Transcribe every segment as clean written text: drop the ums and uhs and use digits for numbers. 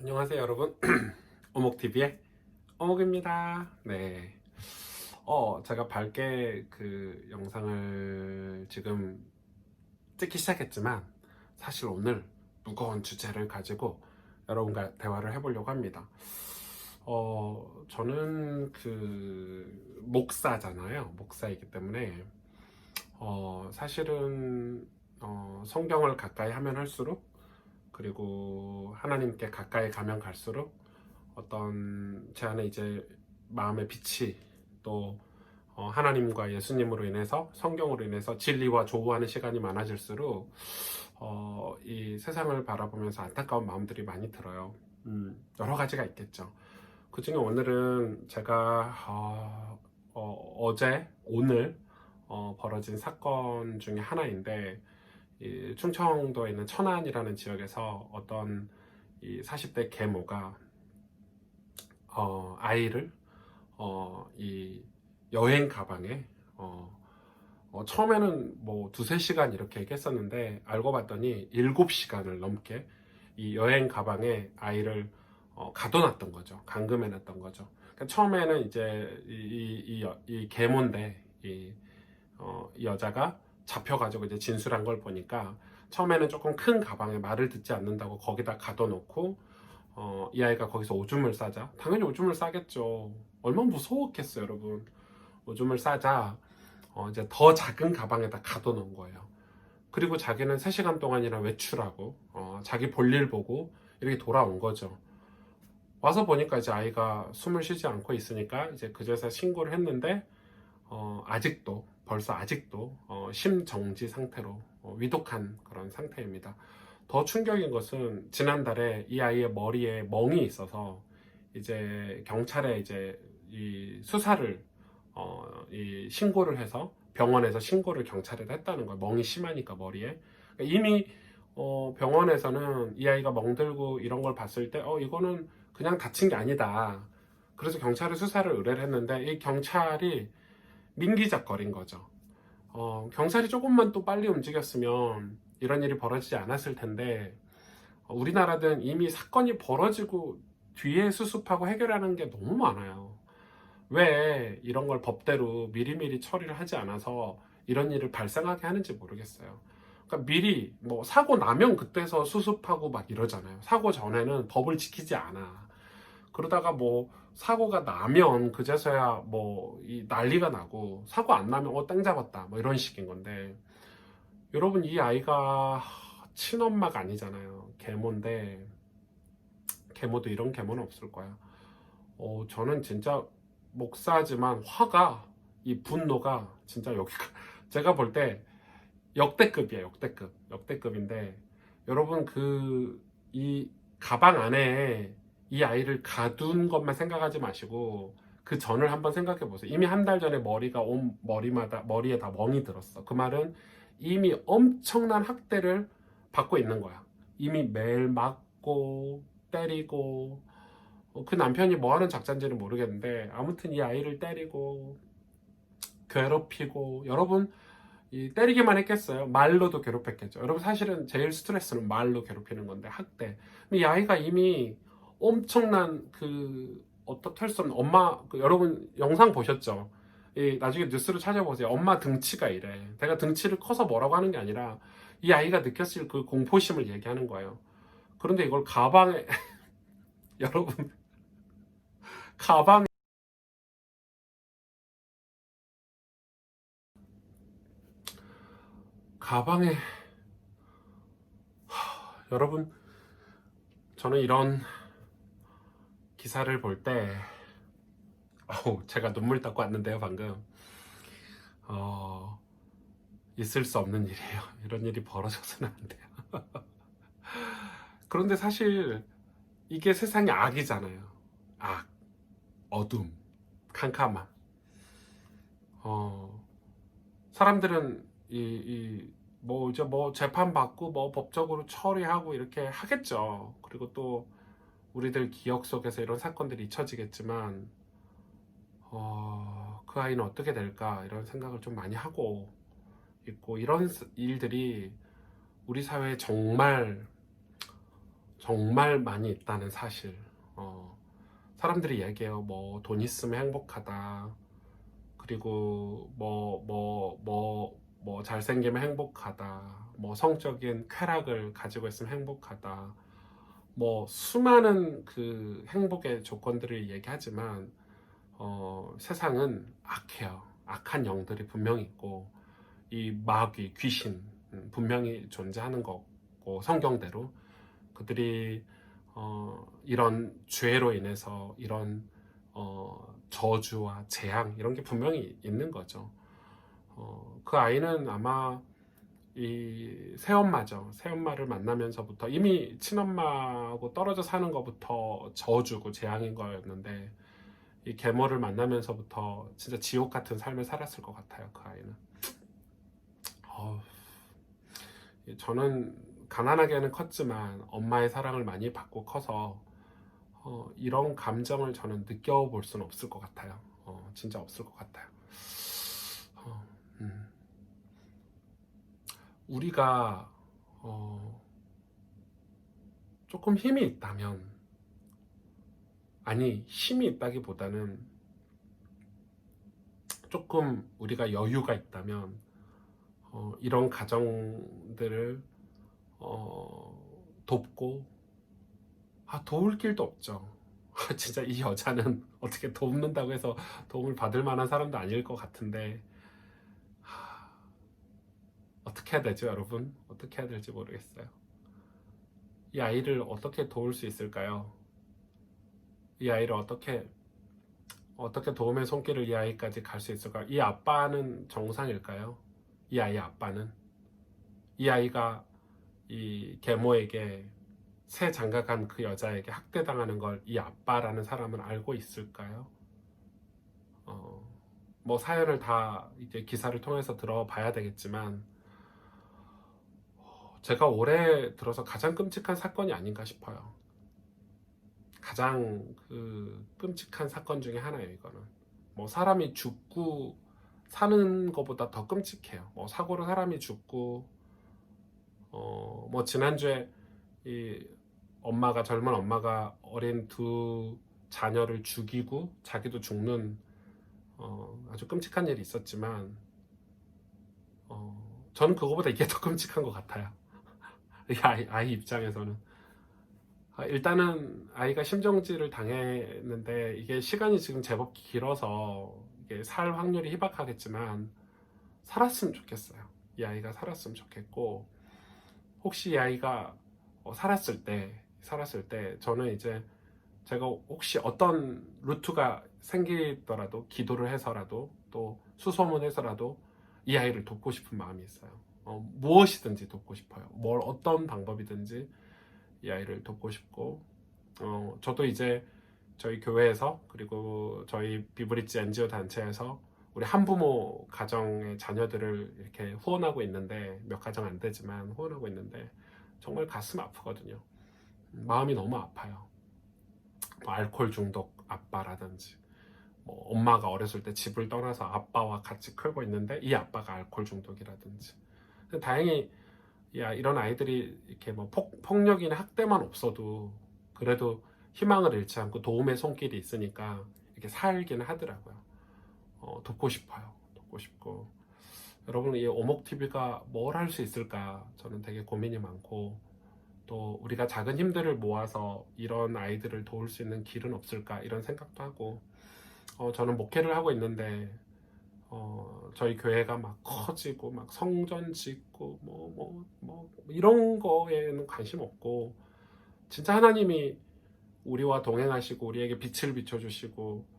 안녕하세요 여러분. 오목TV의 오목입니다. 네. 제가 밝게 그 영상을 지금 찍기 시작했지만 사실 오늘 무거운 주제를 가지고 여러분과 대화를 해보려고 합니다. 저는 그 목사잖아요. 목사이기 때문에 사실은 성경을 가까이 하면 할수록, 그리고 하나님께 가까이 가면 갈수록 어떤 제 안에 이제 마음의 빛이 또 하나님과 예수님으로 인해서, 성경으로 인해서 진리와 조우하는 시간이 많아질수록 이 세상을 바라보면서 안타까운 마음들이 많이 들어요. 여러 가지가 있겠죠. 그 중에 오늘은 제가 어제 오늘 벌어진 사건 중에 하나인데, 이 충청도에 있는 천안이라는 지역에서 어떤 이 40대 계모가 아이를 이 여행 가방에 처음에는 뭐 두세 시간 이렇게 얘기했었는데, 알고 봤더니 7시간을 넘게 이 여행 가방에 아이를 가둬놨던 거죠. 감금해놨던 거죠. 그러니까 처음에는 이제 이 계모인데, 이 여자가 잡혀가지고 이제 진술한 걸 보니까, 처음에는 조금 큰 가방에 말을 듣지 않는다고 거기다 가둬놓고 이 아이가 거기서 오줌을 싸자, 당연히 오줌을 싸겠죠. 얼마나 무서웠겠어요 여러분. 오줌을 싸자 이제 더 작은 가방에다 가둬놓은 거예요. 그리고 자기는 3시간 동안이나 외출하고 자기 볼일 보고 이렇게 돌아온 거죠. 와서 보니까 이제 아이가 숨을 쉬지 않고 있으니까 이제 그제서 신고를 했는데, 아직도 심정지 상태로 위독한 그런 상태입니다. 더 충격인 것은 지난달에 이 아이의 머리에 멍이 있어서 이제 경찰에 이제 이 수사를 이 신고를 해서 병원에서 신고를 경찰에 했다는 거예요. 멍이 심하니까 머리에. 그러니까 이미 병원에서는 이 아이가 멍들고 이런 걸 봤을 때 이거는 그냥 다친 게 아니다. 그래서 경찰에 수사를 의뢰를 했는데, 이 경찰이 민기작거린 거죠. 경찰이 조금만 또 빨리 움직였으면 이런 일이 벌어지지 않았을 텐데, 우리나라는 이미 사건이 벌어지고 뒤에 수습하고 해결하는 게 너무 많아요. 왜 이런 걸 법대로 미리미리 처리를 하지 않아서 이런 일을 발생하게 하는지 모르겠어요. 그러니까 미리 뭐 사고 나면 그때서 수습하고 막 이러잖아요. 사고 전에는 법을 지키지 않아. 그러다가 뭐 사고가 나면 그제서야 뭐 이 난리가 나고, 사고 안 나면 땡 잡았다 뭐 이런 식인 건데, 여러분 이 아이가 친엄마가 아니잖아요. 계모인데, 계모도 이런 계모는 없을 거야. 저는 진짜 목사지만 이 분노가 진짜 여기가 제가 볼 때 역대급이에요. 역대급인데, 여러분 이 가방 안에 이 아이를 가둔 것만 생각하지 마시고 그 전을 한번 생각해 보세요. 이미 한 달 전에 머리가 온 머리에 다 멍이 들었어. 그 말은 이미 엄청난 학대를 받고 있는 거야. 이미 매일 맞고 때리고, 그 남편이 뭐 하는 작자인지는 모르겠는데 아무튼 이 아이를 때리고 괴롭히고, 여러분 이 때리기만 했겠어요? 말로도 괴롭혔겠죠. 여러분 사실은 제일 스트레스는 말로 괴롭히는 건데, 학대. 근데 이 아이가 이미 엄청난 그 어떻게 할 수 없는 여러분 영상 보셨죠? 나중에 뉴스를 찾아보세요. 엄마 등치가 이래. 내가 등치를 커서 뭐라고 하는 게 아니라 이 아이가 느꼈을 그 공포심을 얘기하는 거예요. 그런데 이걸 가방에 여러분 가방에 가방에 여러분, 저는 이런 기사를 볼 때 제가 눈물 닦고 왔는데요 방금. 어, 있을 수 없는 일이에요. 이런 일이 벌어져서는 안 돼요. 그런데 사실 이게 세상의 악이잖아요. 악, 어둠, 캄캄함. 어, 사람들은 뭐 이제 뭐 재판 받고 뭐 법적으로 처리하고 이렇게 하겠죠. 그리고 또 우리들 기억 속에서 이런 사건들이 잊혀지겠지만, 그 아이는 어떻게 될까 이런 생각을 좀 많이 하고 있고, 이런 일들이 우리 사회에 정말 많이 있다는 사실. 사람들이 얘기해요. 뭐 돈 있으면 행복하다. 그리고 뭐 잘생기면 행복하다. 뭐 성적인 쾌락을 가지고 있으면 행복하다. 뭐 수많은 그 행복의 조건들을 얘기하지만 세상은 악해요. 악한 영들이 분명히 있고 이 마귀, 귀신 분명히 존재하는 거고 성경대로 그들이 이런 죄로 인해서 이런 저주와 재앙 이런 게 분명히 있는 거죠. 그 아이는 아마 이 새엄마죠. 새엄마를 만나면서부터 이미 친엄마하고 떨어져 사는 것부터 저주고 재앙인 거였는데 이 계모를 만나면서부터 진짜 지옥 같은 삶을 살았을 것 같아요. 그 아이는. 저는 가난하게는 컸지만 엄마의 사랑을 많이 받고 커서 이런 감정을 저는 느껴볼 수는 없을 것 같아요. 진짜 없을 것 같아요. 우리가 조금 힘이 있다면, 아니 힘이 있다기보다는 조금 우리가 여유가 있다면 이런 가정들을 돕고 도울 길도 없죠. 진짜 이 여자는 어떻게 돕는다고 해서 도움을 받을 만한 사람도 아닐 것 같은데 어떻게 해야 되죠, 여러분? 어떻게 해야 될지 모르겠어요. 이 아이를 어떻게 도울 수 있을까요? 이 아이를 어떻게 도움의 손길을 이 아이까지 갈 수 있을까요? 이 아빠는 정상일까요? 이 아이의 아빠는? 이 아이가 이 계모에게 새 장가간 그 여자에게 학대당하는 걸 이 아빠라는 사람은 알고 있을까요? 뭐 사연을 다 이제 기사를 통해서 들어봐야 되겠지만 제가 올해 들어서 가장 끔찍한 사건이 아닌가 싶어요. 가장 그 끔찍한 사건 중에 하나예요. 이거는 뭐 사람이 죽고 사는 것보다 더 끔찍해요. 뭐 사고로 사람이 죽고 뭐 지난주에 이 젊은 엄마가 어린 두 자녀를 죽이고 자기도 죽는 아주 끔찍한 일이 있었지만 저는 그거보다 이게 더 끔찍한 것 같아요. 이 아이 입장에서는 일단은 아이가 심정지를 당했는데 이게 시간이 지금 제법 길어서 이게 살 확률이 희박하겠지만 살았으면 좋겠어요. 이 아이가 살았으면 좋겠고 혹시 이 아이가 살았을 때 저는 이제 제가 혹시 어떤 루트가 생기더라도 기도를 해서라도 또 수소문해서라도 이 아이를 돕고 싶은 마음이 있어요. 무엇이든지 돕고 싶어요. 어떤 방법이든지 이 아이를 돕고 싶고 저도 이제 저희 교회에서 그리고 저희 비브리지 NGO 단체에서 우리 한부모 가정의 자녀들을 이렇게 후원하고 있는데 몇 가정 안 되지만 후원하고 있는데 정말 가슴 아프거든요. 마음이 너무 아파요. 뭐 알코올 중독 아빠라든지 뭐 엄마가 어렸을 때 집을 떠나서 아빠와 같이 크고 있는데 이 아빠가 알코올 중독이라든지 다행히 이런 아이들이 이렇게 뭐 폭력이나 학대만 없어도 그래도 희망을 잃지 않고 도움의 손길이 있으니까 이렇게 살기는 하더라고요. 돕고 싶어요. 돕고 싶고 여러분 이 오목TV가 뭘 할 수 있을까 저는 되게 고민이 많고 또 우리가 작은 힘들을 모아서 이런 아이들을 도울 수 있는 길은 없을까 이런 생각도 하고 저는 목회를 하고 있는데 저희 교회가 막 커지고 막 성전 짓고 뭐 이런 거에는 관심 없고 진짜 하나님이 우리와 동행하시고 우리에게 빛을 비춰주시고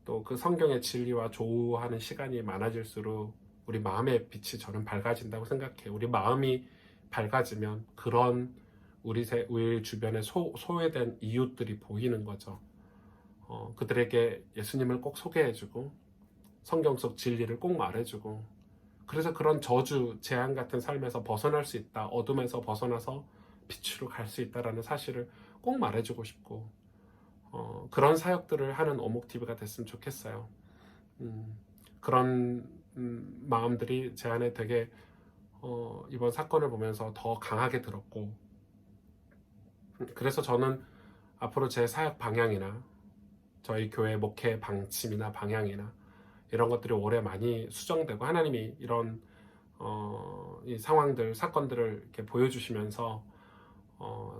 또 그 성경의 진리와 조우하는 시간이 많아질수록 우리 마음의 빛이 저는 밝아진다고 생각해요. 우리 마음이 밝아지면 그런 우리 주변에 소외된 이웃들이 보이는 거죠. 그들에게 예수님을 꼭 소개해주고 성경 속 진리를 꼭 말해주고 그래서 그런 저주, 재앙 같은 삶에서 벗어날 수 있다. 어둠에서 벗어나서 빛으로 갈 수 있다라는 사실을 꼭 말해주고 싶고 그런 사역들을 하는 오목TV가 됐으면 좋겠어요. 그런 마음들이 제 안에 되게 이번 사건을 보면서 더 강하게 들었고 그래서 저는 앞으로 제 사역 방향이나 저희 교회 목회 방침이나 방향이나 이런 것들이 올해 많이 수정되고 하나님이 이런 이 상황들, 사건들을 이렇게 보여주시면서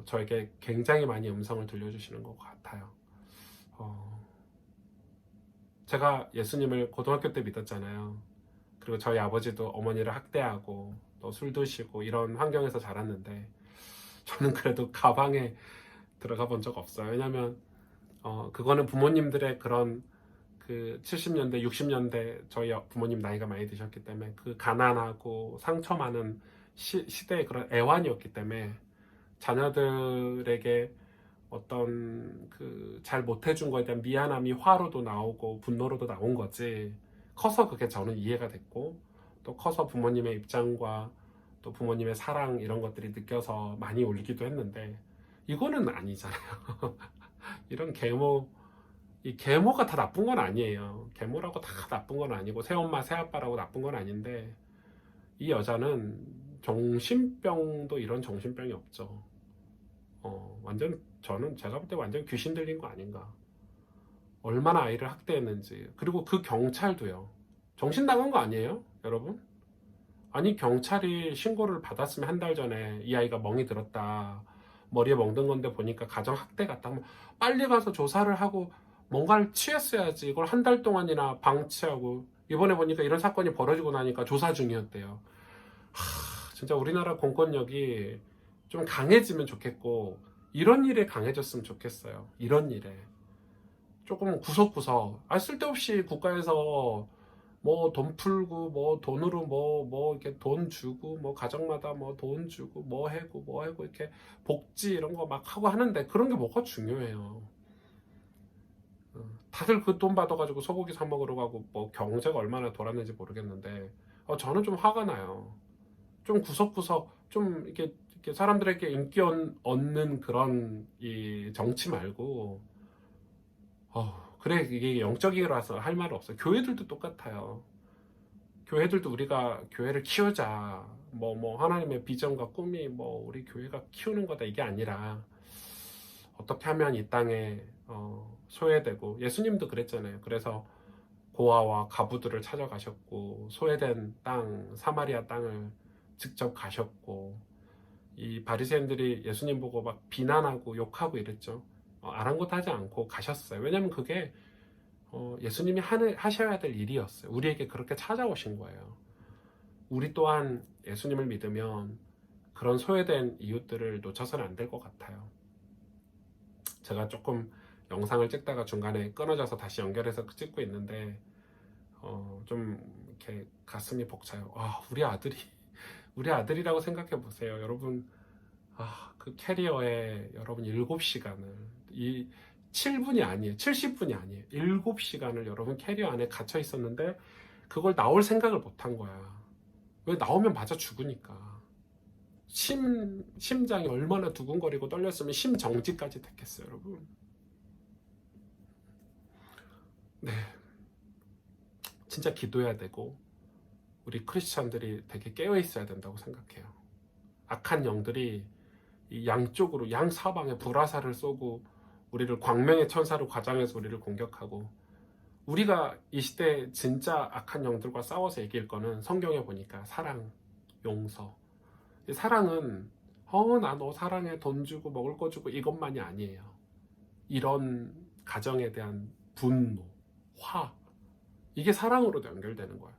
저에게 굉장히 많이 음성을 들려주시는 것 같아요. 제가 예수님을 고등학교 때 믿었잖아요. 그리고 저희 아버지도 어머니를 학대하고 또 술 드시고 이런 환경에서 자랐는데 저는 그래도 가방에 들어가 본 적 없어요. 왜냐면 그거는 부모님들의 그런 그 70년대, 60년대 저희 부모님 나이가 많이 드셨기 때문에 그 가난하고 상처 많은 시대의 그런 애환이었기 때문에 자녀들에게 어떤 그 잘 못해준 거에 대한 미안함이 화로도 나오고 분노로도 나온 거지. 커서 그게 저는 이해가 됐고 또 커서 부모님의 입장과 또 부모님의 사랑 이런 것들이 느껴서 많이 울기도 했는데 이거는 아니잖아요. 이런 이 계모가 다 나쁜 건 아니에요. 계모라고 다 나쁜 건 아니고 새엄마 새아빠라고 나쁜 건 아닌데 이 여자는 정신병도 이런 정신병이 없죠. 완전 저는 제가 볼 때 완전 귀신 들린 거 아닌가. 얼마나 아이를 학대했는지. 그리고 그 경찰도요. 정신 나간 거 아니에요, 여러분? 아니 경찰이 신고를 받았으면 한 달 전에 이 아이가 멍이 들었다. 머리에 멍든 건데 보니까 가정 학대 같다. 뭐 빨리 가서 조사를 하고 뭔가를 취했어야지. 이걸 한 달 동안이나 방치하고 이번에 보니까 이런 사건이 벌어지고 나니까 조사 중이었대요. 진짜 우리나라 공권력이 좀 강해지면 좋겠고 이런 일에 강해졌으면 좋겠어요. 이런 일에 조금 구석구석 쓸데없이 국가에서 뭐 돈 풀고 뭐 돈으로 뭐 이렇게 돈 주고 뭐 가정마다 뭐 돈 주고 뭐 해고 이렇게 복지 이런 거 막 하고 하는데 그런 게 뭐가 중요해요. 다들 그 돈 받아가지고 소고기 사 먹으러 가고 뭐 경제가 얼마나 돌았는지 모르겠는데 저는 좀 화가 나요. 좀 구석구석 좀 이렇게 사람들에게 인기 얻는 그런 이 정치 말고 그래 이게 영적이라서 할 말 없어요. 교회들도 똑같아요. 교회들도 우리가 교회를 키우자 뭐 하나님의 비전과 꿈이 뭐 우리 교회가 키우는 거다 이게 아니라 어떻게 하면 이 땅에 소외되고 예수님도 그랬잖아요. 그래서 고아와 가부들을 찾아가셨고 소외된 땅 사마리아 땅을 직접 가셨고 이 바리새인들이 예수님 보고 막 비난하고 욕하고 이랬죠. 아랑곳하지 않고 가셨어요. 왜냐면 그게 예수님이 하셔야 될 일이었어요. 우리에게 그렇게 찾아오신 거예요. 우리 또한 예수님을 믿으면 그런 소외된 이웃들을 놓쳐서는 안 될 것 같아요. 제가 조금 영상을 찍다가 중간에 끊어져서 다시 연결해서 찍고 있는데 좀 이렇게 가슴이 벅차요. 우리 아들이라고 생각해 보세요. 여러분 그 캐리어에 여러분 7시간을 이 7분이 아니에요. 70분이 아니에요. 7시간을 여러분 캐리어 안에 갇혀 있었는데 그걸 나올 생각을 못 한 거야. 왜 나오면 맞아 죽으니까. 심장이 얼마나 두근거리고 떨렸으면 심정지까지 됐겠어요, 여러분. 네. 진짜 기도해야 되고 우리 크리스찬들이 되게 깨어 있어야 된다고 생각해요. 악한 영들이 이 양쪽으로 양사방에 불화살을 쏘고 우리를 광명의 천사로 과장해서 우리를 공격하고 우리가 이 시대 진짜 악한 영들과 싸워서 이길 거는 성경에 보니까 사랑, 용서. 이 사랑은 나 너 사랑해 돈 주고 먹을 거 주고 이것만이 아니에요. 이런 가정에 대한 분노, 화 이게 사랑으로도 연결되는 거예요.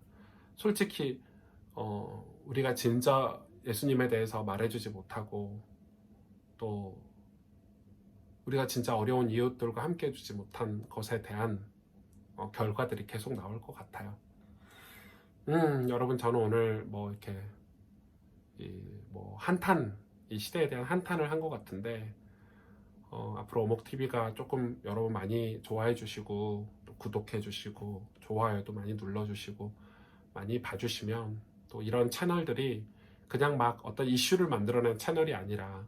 솔직히 우리가 진짜 예수님에 대해서 말해주지 못하고 또 우리가 진짜 어려운 이웃들과 함께 해주지 못한 것에 대한 결과들이 계속 나올 것 같아요. 여러분 저는 오늘 뭐 이렇게 이 시대에 대한 한탄을 한 것 같은데 앞으로 오목TV가 조금 여러분 많이 좋아해 주시고 또 구독해 주시고 좋아요도 많이 눌러 주시고 많이 봐주시면 또 이런 채널들이 그냥 막 어떤 이슈를 만들어낸 채널이 아니라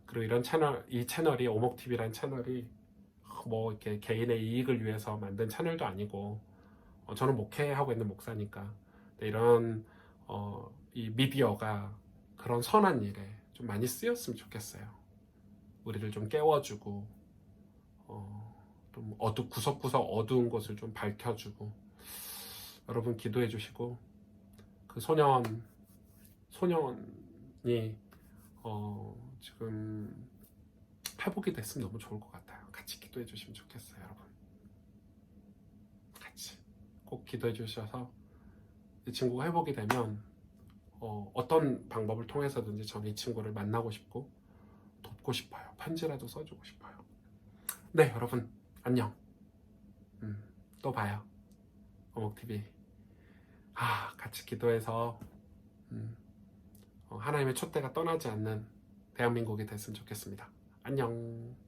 그리고 이 채널이 오목TV란 채널이 뭐 이렇게 개인의 이익을 위해서 만든 채널도 아니고 저는 목회하고 있는 목사니까 이런 이 미디어가 그런 선한 일에 좀 많이 쓰였으면 좋겠어요. 우리를 좀 깨워주고 좀 구석구석 어두운 곳을 좀 밝혀주고, 여러분 기도해 주시고, 그 소년이 지금 회복이 됐으면 너무 좋을 것 같아요. 같이 기도해 주시면 좋겠어요, 여러분. 같이 꼭 기도해 주셔서 이 친구가 회복이 되면 어떤 방법을 통해서든지 저는 이 친구를 만나고 싶고 돕고 싶어요. 편지라도 써주고 싶어요. 네, 여러분 안녕. 또 봐요. 어묵TV. 같이 기도해서 하나님의 촛대가 떠나지 않는 대한민국이 됐으면 좋겠습니다. 안녕.